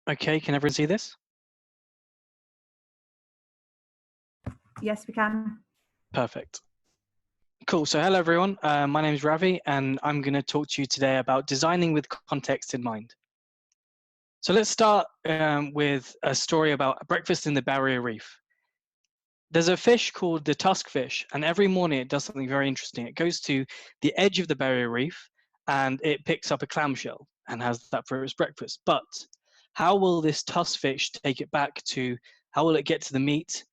Okay, can everyone see this? Yes, we can. Perfect. Cool. So hello, everyone. My name is Ravi, and I'm going to talk to you today about designing with context in mind. So let's start with a story about breakfast in the barrier reef. There's a fish called the tusk fish, and every morning it does something very interesting. It goes to the edge of the barrier reef, and it picks up a clamshell and has that for its breakfast. But how will this tusk fish take it back to, how will it get to the meat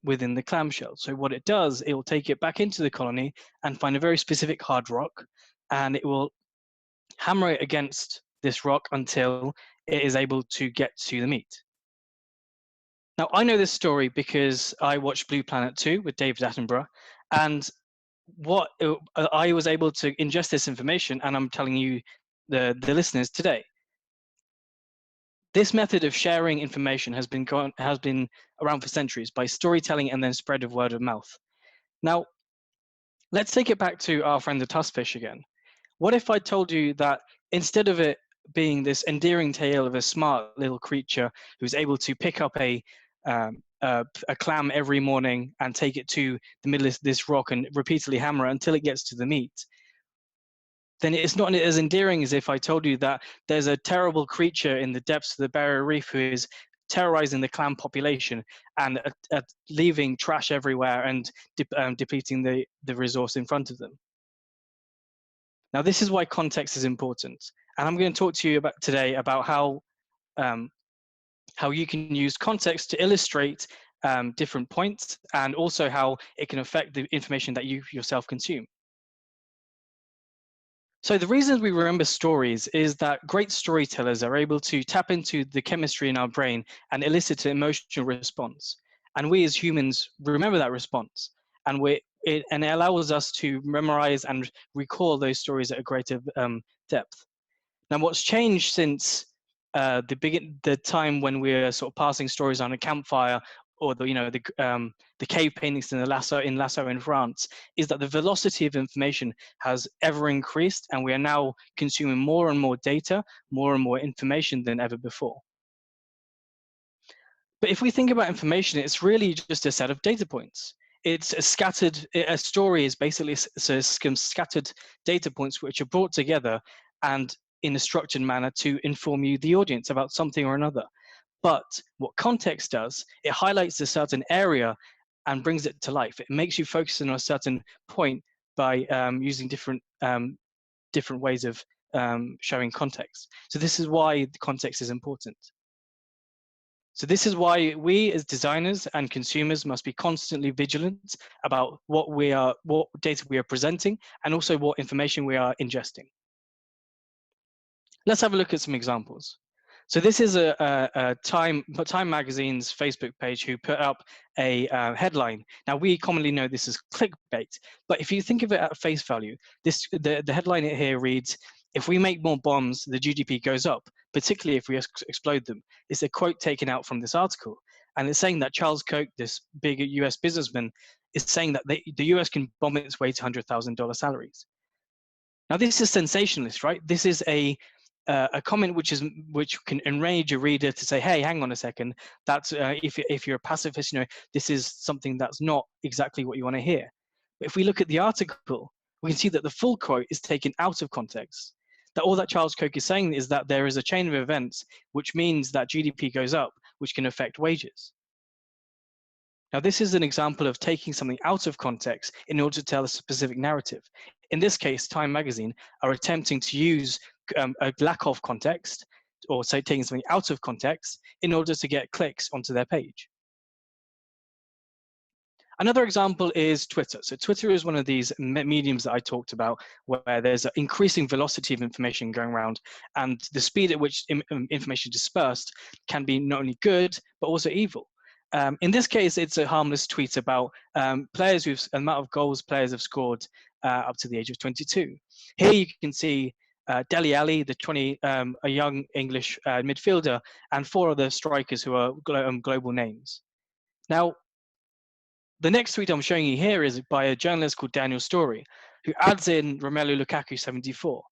within the clamshell? So what it does, it will take it back into the colony and find a very specific hard rock, and it will hammer it against this rock until it is able to get to the meat. Now, I know this story because I watched Blue Planet 2 with David Attenborough, and I was able to ingest this information, and I'm telling you, the listeners today. This method of sharing information has been around for centuries by storytelling and then spread of word of mouth. Now, let's take it back to our friend the tuskfish again. What if I told you that instead of it being this endearing tale of a smart little creature who's able to pick up a clam every morning and take it to the middle of this rock and repeatedly hammer it until it gets to the meat, then it's not as endearing as if I told you that there's a terrible creature in the depths of the barrier reef who is terrorizing the clam population and leaving trash everywhere and depleting the resource in front of them. Now, this is why context is important. And I'm going to talk to you today about how you can use context to illustrate different points, and also how it can affect the information that you yourself consume. So the reason we remember stories is that great storytellers are able to tap into the chemistry in our brain and elicit an emotional response. And we as humans remember that response, and it allows us to memorize and recall those stories at a greater depth. Now, what's changed since the time when we were sort of passing stories on a campfire, or the cave paintings in Lasso in France, is that the velocity of information has ever increased, and we are now consuming more and more data, more and more information than ever before. But if we think about information, it's really just a set of data points. It's a story is basically some scattered data points which are brought together and in a structured manner to inform you, the audience, about something or another. But what context does, it highlights a certain area and brings it to life. It makes you focus on a certain point by using different ways of showing context. So this is why the context is important. So this is why we as designers and consumers must be constantly vigilant about what data we are presenting, and also what information we are ingesting. Let's have a look at some examples. So this is a Time Magazine's Facebook page who put up a headline. Now, we commonly know this as clickbait, but if you think of it at face value, the headline here reads, "If we make more bombs, the GDP goes up, particularly if we explode them." It's a quote taken out from this article, and it's saying that Charles Koch, this big US businessman, is saying that the US can bomb its way to $100,000 salaries. Now, this is sensationalist, right? This is a comment which can enrage a reader to say, "Hey, hang on a second. That's if you're a pacifist, this is something that's not exactly what you want to hear." But if we look at the article, we can see that the full quote is taken out of context. That all that Charles Koch is saying is that there is a chain of events which means that GDP goes up, which can affect wages. Now, this is an example of taking something out of context in order to tell a specific narrative. In this case, Time Magazine are attempting to use a lack of context, or say taking something out of context, in order to get clicks onto their page. Another example is Twitter. So Twitter is one of these mediums that I talked about, where there's an increasing velocity of information going around, and the speed at which information is dispersed can be not only good, but also evil. In this case, it's a harmless tweet about players the amount of goals players have scored up to the age of 22. Here you can see Dele Alli, a young English midfielder, and 4 other strikers who are global names. Now, the next tweet I'm showing you here is by a journalist called Daniel Story, who adds in Romelu Lukaku 74.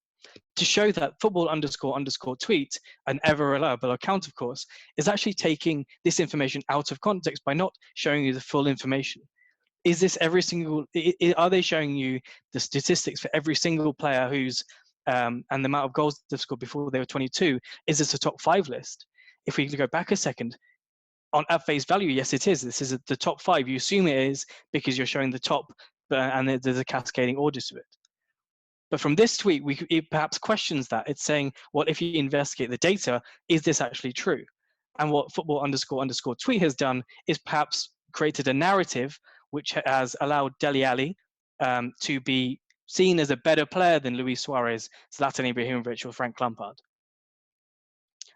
to show that football__tweet, an ever reliable account, of course, is actually taking this information out of context by not showing you the full information. Is this every single, are they showing you the statistics for every single player who's, and the amount of goals they've scored before they were 22? Is this a top 5 list? If we go back a second, at face value, yes, it is. This is the top 5. You assume it is because you're showing the top, and there's a cascading order to it. But from this tweet, it perhaps questions that. It's saying, well, if you investigate the data, is this actually true? And what football__tweet has done is perhaps created a narrative which has allowed Dele Alli to be seen as a better player than Luis Suarez, Zlatan Ibrahimovic, or Frank Lampard.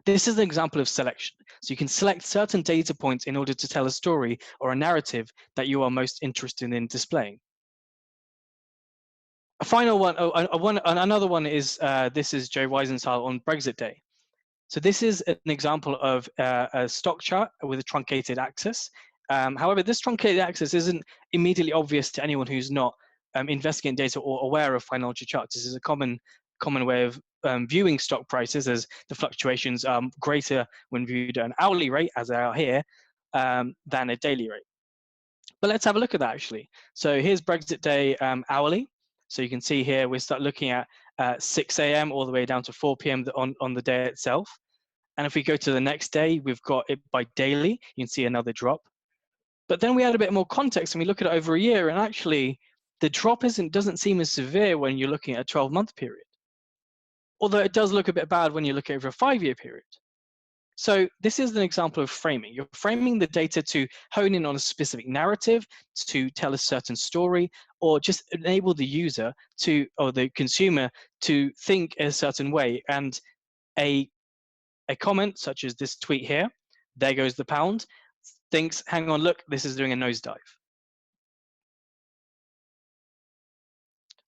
This is an example of selection. So you can select certain data points in order to tell a story or a narrative that you are most interested in displaying. A final one, another one is, this is Joe Weisenthal on Brexit Day. So this is an example of a stock chart with a truncated axis. However, this truncated axis isn't immediately obvious to anyone who's not investigating data or aware of financial charts. This is a common way of viewing stock prices, as the fluctuations are greater when viewed at an hourly rate, as they are here, than a daily rate. But let's have a look at that actually. So here's Brexit Day hourly. So you can see here we start looking at 6 a.m. all the way down to 4 p.m. on the day itself. And if we go to the next day, we've got it by daily. You can see another drop. But then we add a bit more context and we look at it over a year, and actually the drop doesn't seem as severe when you're looking at a 12-month period. Although it does look a bit bad when you look over a 5-year period. So this is an example of framing. You're framing the data to hone in on a specific narrative, to tell a certain story, or just enable the user to, or the consumer, to think a certain way. And a comment such as this tweet here, there goes the pound, thinks, hang on, look, this is doing a nosedive.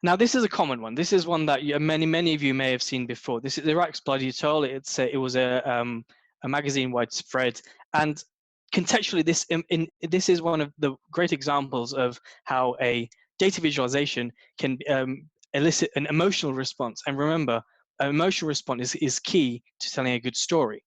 Now, this is a common one. This is one that many of you may have seen before. This is Iraq's bloody toll. It was a magazine-wide spread, and contextually, this is one of the great examples of how a data visualization can elicit an emotional response. And remember, an emotional response is key to telling a good story.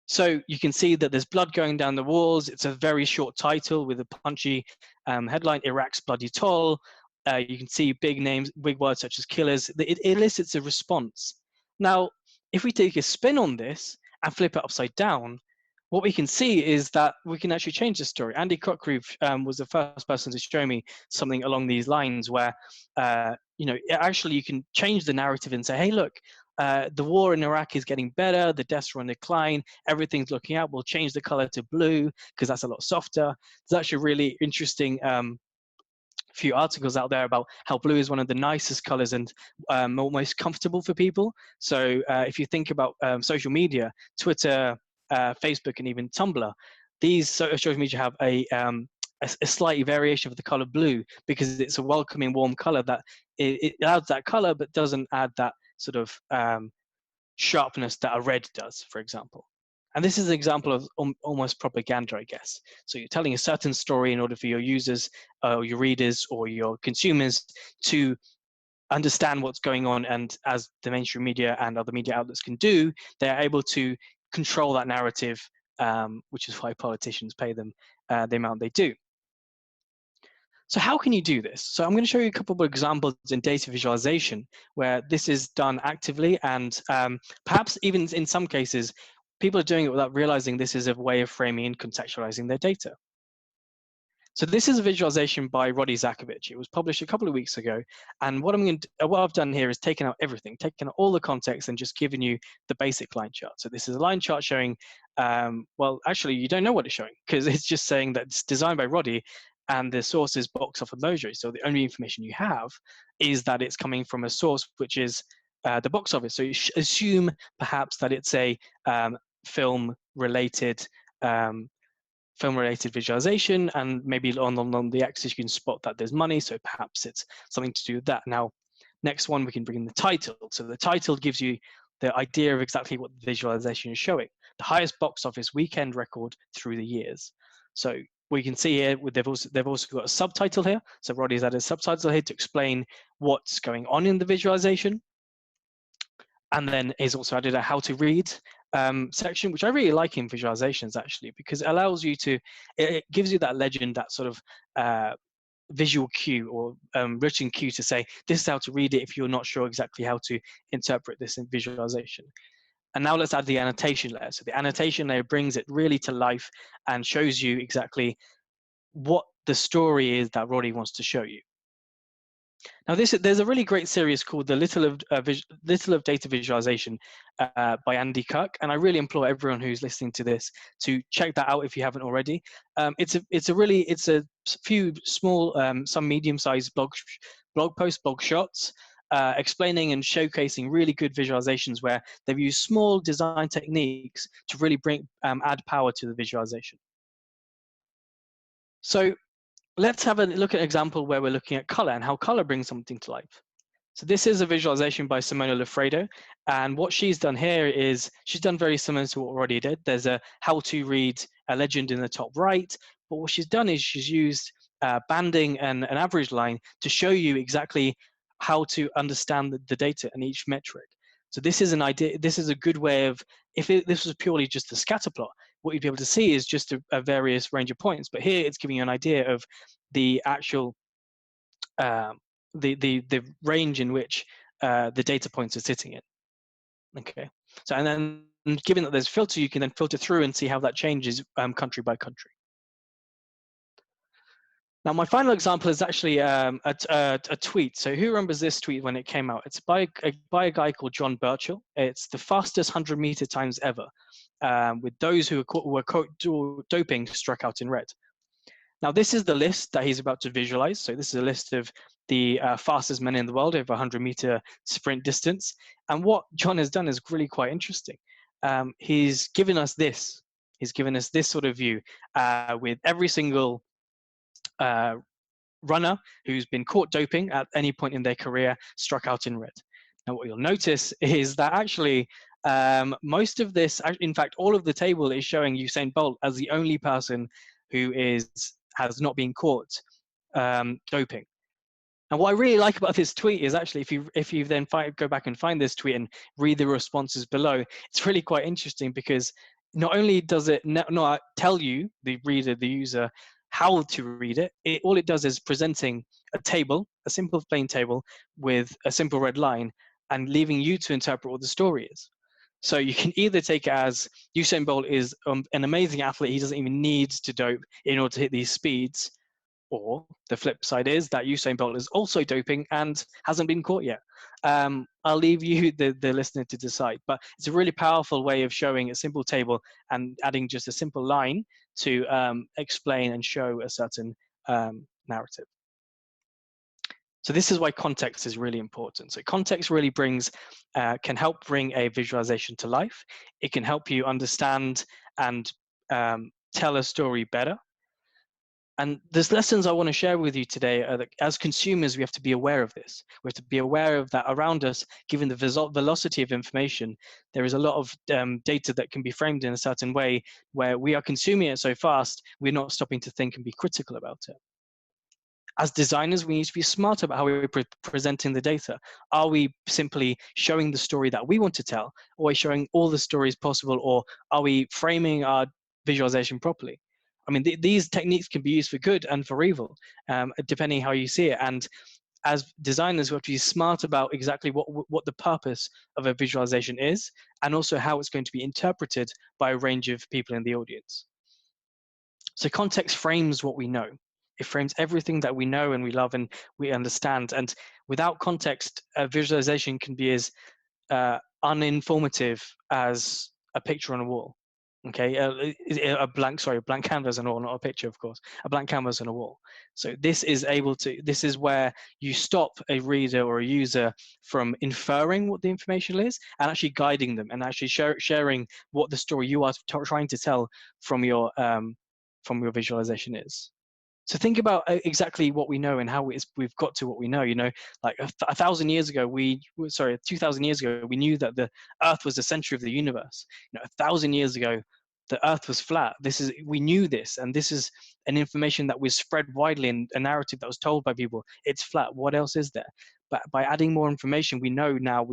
So you can see that there's blood going down the walls. It's a very short title with a punchy headline, Iraq's bloody toll. You can see big names, big words such as killers. It elicits a response. Now, if we take a spin on this and flip it upside down, what we can see is that we can actually change the story. Andy Cockreeve was the first person to show me something along these lines where, actually you can change the narrative and say, hey, look, the war in Iraq is getting better, the deaths are on decline, everything's looking up, we'll change the color to blue because that's a lot softer. There's actually a really interesting few articles out there about how blue is one of the nicest colors and most comfortable for people. So if you think about social media, Twitter, Facebook, and even Tumblr, these social media have a slight variation of the color blue because it's a welcoming, warm color that it adds that color but doesn't add that sort of sharpness that a red does, for example. And this is an example of almost propaganda, I guess. So you're telling a certain story in order for your users, or your readers, or your consumers to understand what's going on. And as the mainstream media and other media outlets can do, they're able to control that narrative, which is why politicians pay them the amount they do. So how can you do this? So I'm going to show you a couple of examples in data visualization where this is done actively, and perhaps even in some cases, people are doing it without realizing this is a way of framing and contextualizing their data. So this is a visualization by Roddy Zakovich. It was published a couple of weeks ago, and what I've done here is taken out everything, taken out all the context, and just given you the basic line chart. So this is a line chart showing, well, actually, you don't know what it's showing because it's just saying that it's designed by Roddy, and the source is box office Mojo. So the only information you have is that it's coming from a source which is the box office. So you assume perhaps that it's a film-related visualization, and maybe on the axis you can spot that there's money, so perhaps it's something to do with that. Now, next one, we can bring in the title. So the title gives you the idea of exactly what the visualization is showing. The highest box office weekend record through the years. So we can see here, they've also got a subtitle here. So Roddy's added a subtitle here to explain what's going on in the visualization. And then he's also added a how to read section, which I really like in visualizations actually, because it allows you to, it gives you that legend, that sort of visual cue or written cue to say, this is how to read it if you're not sure exactly how to interpret this in visualization. And now let's add the annotation layer. So the annotation layer brings it really to life and shows you exactly what the story is that Roddy wants to show you. Now, there's a really great series called The Little of Data Visualization by Andy Kirk, and I really implore everyone who's listening to this to check that out if you haven't already. It's a few small, some medium-sized blog posts, blog shots, explaining and showcasing really good visualizations where they've used small design techniques to really add power to the visualization. So let's have a look at an example where we're looking at color and how color brings something to life. So this is a visualization by Simona Lafredo, and what she's done here is she's done very similar to what Roddy did. There's a how to read a legend in the top right, but what she's done is she's used banding and an average line to show you exactly how to understand the data and each metric. So this is an idea. This is a good way of, this was purely just a scatter plot, what you'd be able to see is just a various range of points. But here it's giving you an idea of the actual the range in which the data points are sitting in. Okay, so and then given that there's filter, you can then filter through and see how that changes country by country. Now, my final example is actually a tweet. So who remembers this tweet when it came out? It's by a guy called John Birchall. It's the fastest 100-meter times ever, with those who were doping struck out in red. Now, this is the list that he's about to visualize. So this is a list of the fastest men in the world over 100-meter sprint distance. And what John has done is really quite interesting. He's given us this. He's given us this sort of view with every single runner who's been caught doping at any point in their career struck out in red. Now, what you'll notice is that actually most of this, in fact, all of the table is showing Usain Bolt as the only person who has not been caught doping. And what I really like about this tweet is actually, if you then go back and find this tweet and read the responses below, it's really quite interesting because not only does it not tell you, the reader, the user, how to read it, all it does is presenting a table, a simple plain table with a simple red line, and leaving you to interpret what the story is. So you can either take it as Usain Bolt is an amazing athlete, he doesn't even need to dope in order to hit these speeds, or the flip side is that Usain Bolt is also doping and hasn't been caught yet. I'll leave you, the listener, to decide. But it's a really powerful way of showing a simple table and adding just a simple line to explain and show a certain narrative. So this is why context is really important. So context really can help bring a visualization to life. It can help you understand and tell a story better. And there's lessons I want to share with you today. That as consumers, we have to be aware of this. We have to be aware of that around us, given the velocity of information, there is a lot of data that can be framed in a certain way where we are consuming it so fast, we're not stopping to think and be critical about it. As designers, we need to be smart about how we're presenting the data. Are we simply showing the story that we want to tell, or are we showing all the stories possible, or are we framing our visualization properly? I mean, these techniques can be used for good and for evil, depending how you see it. And as designers, we have to be smart about exactly what the purpose of a visualization is, and also how it's going to be interpreted by a range of people in the audience. So context frames what we know. It frames everything that we know and we love and we understand. And without context, a visualization can be as uninformative as a picture on a wall. Okay, a blank canvas on a wall, not a picture, of course, a blank canvas on a wall. So this is where you stop a reader or a user from inferring what the information is and actually guiding them and actually sharing what the story you are trying to tell from your visualization is. So think about exactly what we know and how we've got to what we know. You know, like 2,000 years ago, we knew that the Earth was the center of the universe. You know, 1,000 years ago, the Earth was flat. We knew this, and this is an information that was spread widely in a narrative that was told by people. It's flat. What else is there? But by adding more information, we know now.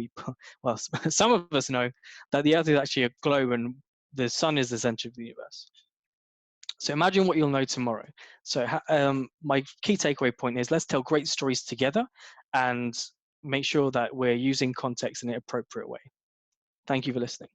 Well, some of us know that the Earth is actually a globe, and the sun is the center of the universe. So imagine what you'll know tomorrow. So my key takeaway point is, let's tell great stories together and make sure that we're using context in an appropriate way. Thank you for listening.